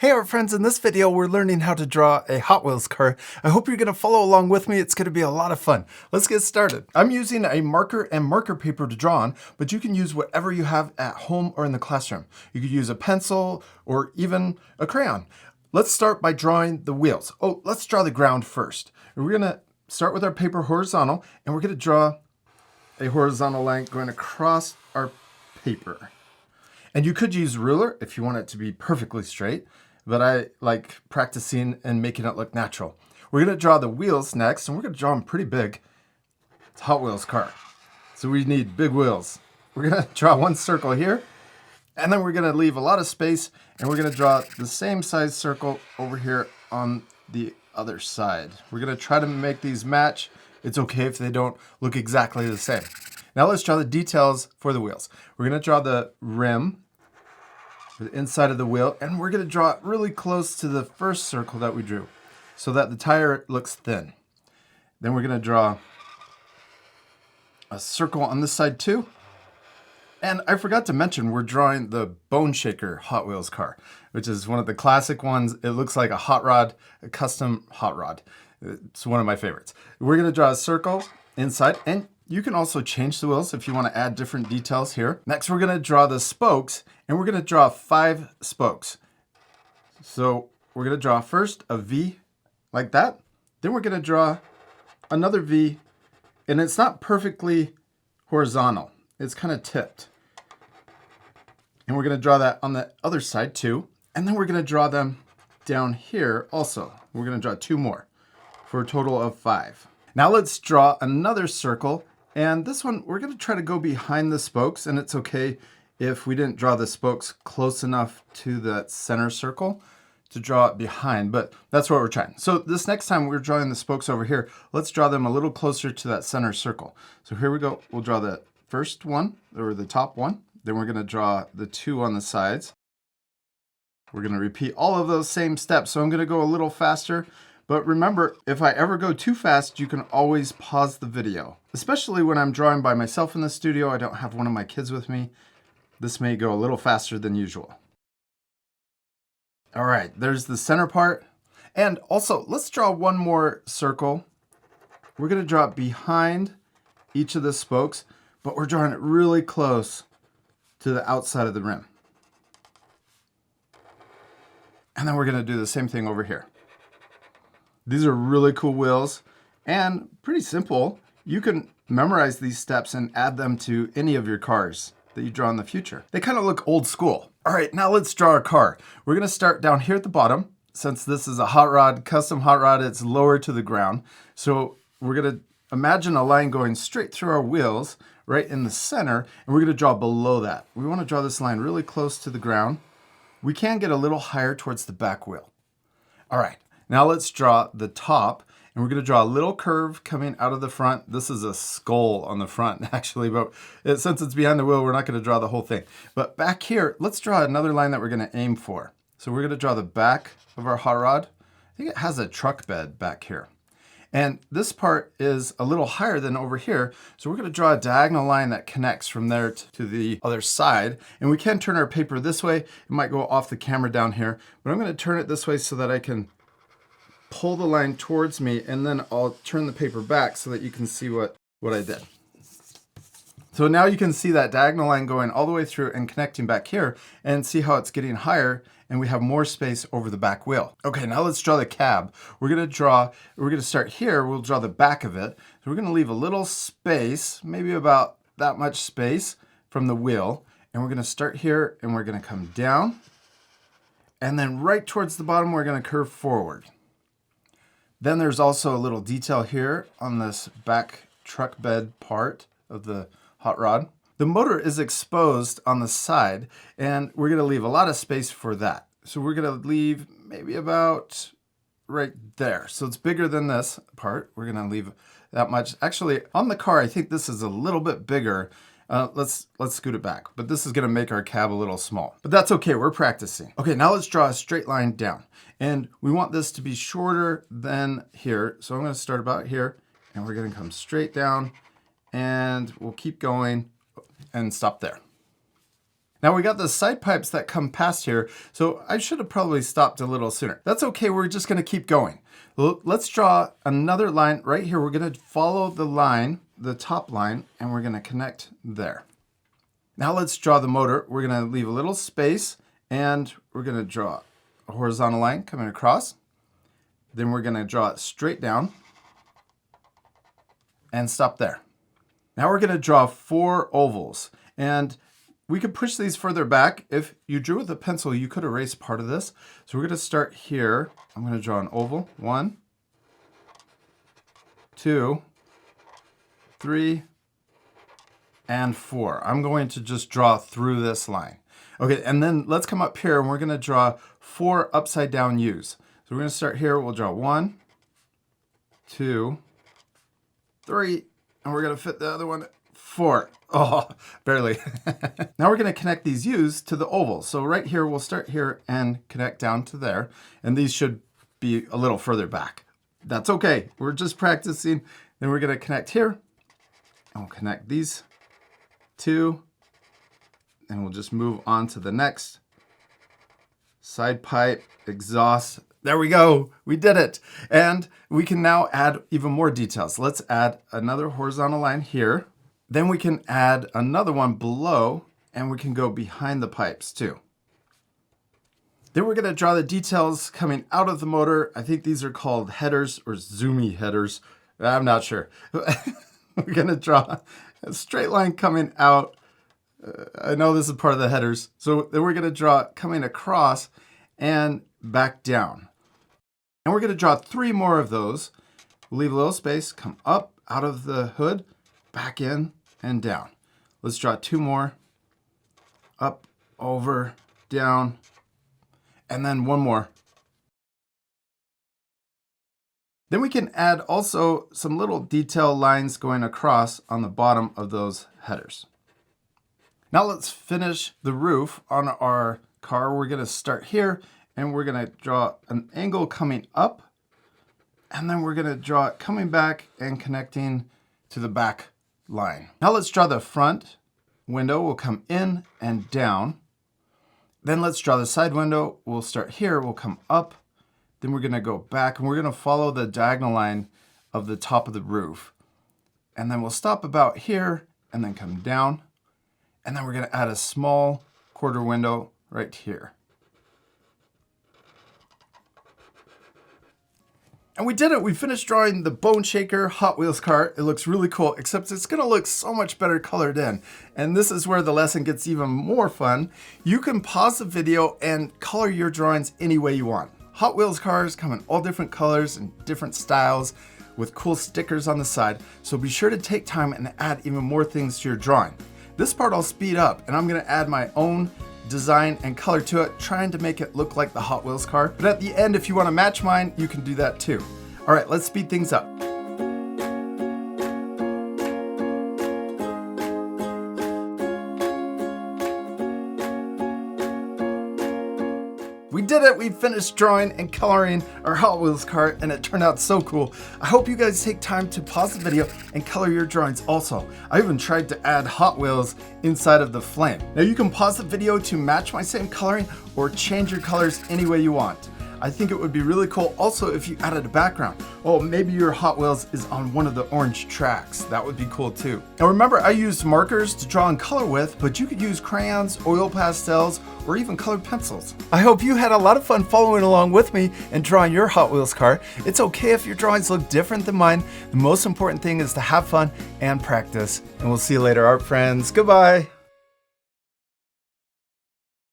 Hey our friends, in this video we're learning how to draw a Hot Wheels car. I hope you're going to follow along with me. It's going to be a lot of fun. Let's get started. I'm using a marker and marker paper to draw on, but you can use whatever you have at home or in the classroom. You could use a pencil or even a crayon. Let's start by drawing the wheels. Oh, let's draw the ground first. We're going to start with our paper horizontal, and we're going to draw a horizontal line going across our paper. And you could use ruler if you want it to be perfectly straight, but I like practicing and making it look natural. We're going to draw the wheels next, and we're going to draw them pretty big. It's a Hot Wheels car, so we need big wheels. We're going to draw one circle here, and then we're going to leave a lot of space, and we're going to draw the same size circle over here on the other side. We're going to try to make these match. It's okay if they don't look exactly the same. Now let's draw the details for the wheels. We're going to draw the rim, the inside of the wheel, and we're going to draw it really close to the first circle that we drew so that the tire looks thin. Then we're going to draw a circle on this side too. And I forgot to mention, we're drawing the Bone Shaker Hot Wheels car, which is one of the classic ones. It looks like a hot rod, a custom hot rod. It's one of my favorites. We're going to draw a circle inside, and you can also change the wheels if you want to add different details here. Next, we're going to draw the spokes, and we're going to draw 5 spokes. So we're going to draw first a V like that. Then we're going to draw another V, and it's not perfectly horizontal. It's kind of tipped. And we're going to draw that on the other side too. And then we're going to draw them down here also. We're going to draw 2 more for a total of 5. Now let's draw another circle. And this one, we're going to try to go behind the spokes, and it's okay if we didn't draw the spokes close enough to that center circle to draw it behind, but that's what we're trying. So this next time we're drawing the spokes over here, let's draw them a little closer to that center circle. So here we go. We'll draw the first one, or the top one. Then we're going to draw the 2 on the sides. We're going to repeat all of those same steps. So I'm going to go a little faster. But remember, if I ever go too fast, you can always pause the video. Especially when I'm drawing by myself in the studio, I don't have one of my kids with me. This may go a little faster than usual. All right, there's the center part. And also, let's draw one more circle. We're going to draw it behind each of the spokes, but we're drawing it really close to the outside of the rim. And then we're going to do the same thing over here. These are really cool wheels and pretty simple. You can memorize these steps and add them to any of your cars that you draw in the future. They kind of look old school. All right, now let's draw a car. We're going to start down here at the bottom. Since this is a hot rod, custom hot rod, it's lower to the ground. So we're going to imagine a line going straight through our wheels right in the center, and we're going to draw below that. We want to draw this line really close to the ground. We can get a little higher towards the back wheel. All right. Now let's draw the top, and we're going to draw a little curve coming out of the front. This is a skull on the front, actually, but since it's behind the wheel, we're not going to draw the whole thing. But back here, let's draw another line that we're going to aim for. So we're going to draw the back of our hot rod. I think it has a truck bed back here. And this part is a little higher than over here, so we're going to draw a diagonal line that connects from there to the other side. And we can turn our paper this way. It might go off the camera down here, but I'm going to turn it this way so that I can pull the line towards me, and then I'll turn the paper back so that you can see what I did. So now you can see that diagonal line going all the way through and connecting back here, and see how it's getting higher, and we have more space over the back wheel. Okay, now let's draw the cab. We're going to start here. We'll draw the back of it. So we're going to leave a little space, maybe about that much space from the wheel, and we're going to start here, and we're going to come down, and then right towards the bottom, we're going to curve forward. Then there's also a little detail here on this back truck bed part of the hot rod. The motor is exposed on the side, and we're going to leave a lot of space for that. So we're going to leave maybe about right there. So it's bigger than this part. We're going to leave that much. Actually, on the car, I think this is a little bit bigger. Let's scoot it back. But this is going to make our cab a little small. But that's okay. We're practicing. Okay, now let's draw a straight line down. And we want this to be shorter than here. So I'm going to start about here, and we're going to come straight down, and we'll keep going and stop there. Now we got the side pipes that come past here, so I should have probably stopped a little sooner. That's okay, we're just gonna keep going. Let's draw another line right here. We're gonna follow the line, the top line, and we're gonna connect there. Now let's draw the motor. We're gonna leave a little space, and we're gonna draw a horizontal line coming across. Then we're gonna draw it straight down and stop there. Now we're gonna draw 4 ovals, and we could push these further back. If you drew with a pencil, you could erase part of this. So we're gonna start here. I'm gonna draw an oval. 1, 2, 3, and 4. I'm going to just draw through this line. Okay, and then let's come up here and we're gonna draw 4 upside down U's. So we're gonna start here, we'll draw 1, 2, 3, and we're gonna fit the other one, 4. Oh, barely. Now we're gonna connect these U's to the oval. So right here, we'll start here and connect down to there. And these should be a little further back. That's okay, we're just practicing. Then we're gonna connect here, and we'll connect these 2, and we'll just move on to the next. Side pipe, exhaust. There we go, we did it. And we can now add even more details. Let's add another horizontal line here. Then we can add another one below, and we can go behind the pipes too. Then we're gonna draw the details coming out of the motor. I think these are called headers or zoomy headers. I'm not sure. We're gonna draw a straight line coming out. I know this is part of the headers. So then we're gonna draw coming across and back down. And we're gonna draw 3 more of those. We'll leave a little space, come up out of the hood, back in and down. Let's draw 2 more. Up, over, down, and then 1 more. Then we can add also some little detail lines going across on the bottom of those headers. Now let's finish the roof on our car. We're gonna start here and we're gonna draw an angle coming up, and then we're gonna draw it coming back and connecting to the back line. Now let's draw the front window. We'll come in and down. Then let's draw the side window. We'll start here, we'll come up, then we're gonna go back, and we're gonna follow the diagonal line of the top of the roof. And then we'll stop about here and then come down. And then we're gonna add a small quarter window right here. And we did it, we finished drawing the Bone Shaker Hot Wheels car. It looks really cool, except it's gonna look so much better colored in. And this is where the lesson gets even more fun. You can pause the video and color your drawings any way you want. Hot Wheels cars come in all different colors and different styles with cool stickers on the side. So be sure to take time and add even more things to your drawing. This part I'll speed up, and I'm gonna add my own design and color to it, trying to make it look like the Hot Wheels car. But at the end, if you wanna match mine, you can do that too. All right, let's speed things up. We did it, we finished drawing and coloring our Hot Wheels car, and it turned out so cool. I hope you guys take time to pause the video and color your drawings also. I even tried to add Hot Wheels inside of the flame. Now you can pause the video to match my same coloring or change your colors any way you want. I think it would be really cool also if you added a background. Oh, maybe your Hot Wheels is on one of the orange tracks. That would be cool too. Now remember, I used markers to draw and color with, but you could use crayons, oil pastels, or even colored pencils. I hope you had a lot of fun following along with me and drawing your Hot Wheels car. It's okay if your drawings look different than mine. The most important thing is to have fun and practice. And we'll see you later, art friends. Goodbye.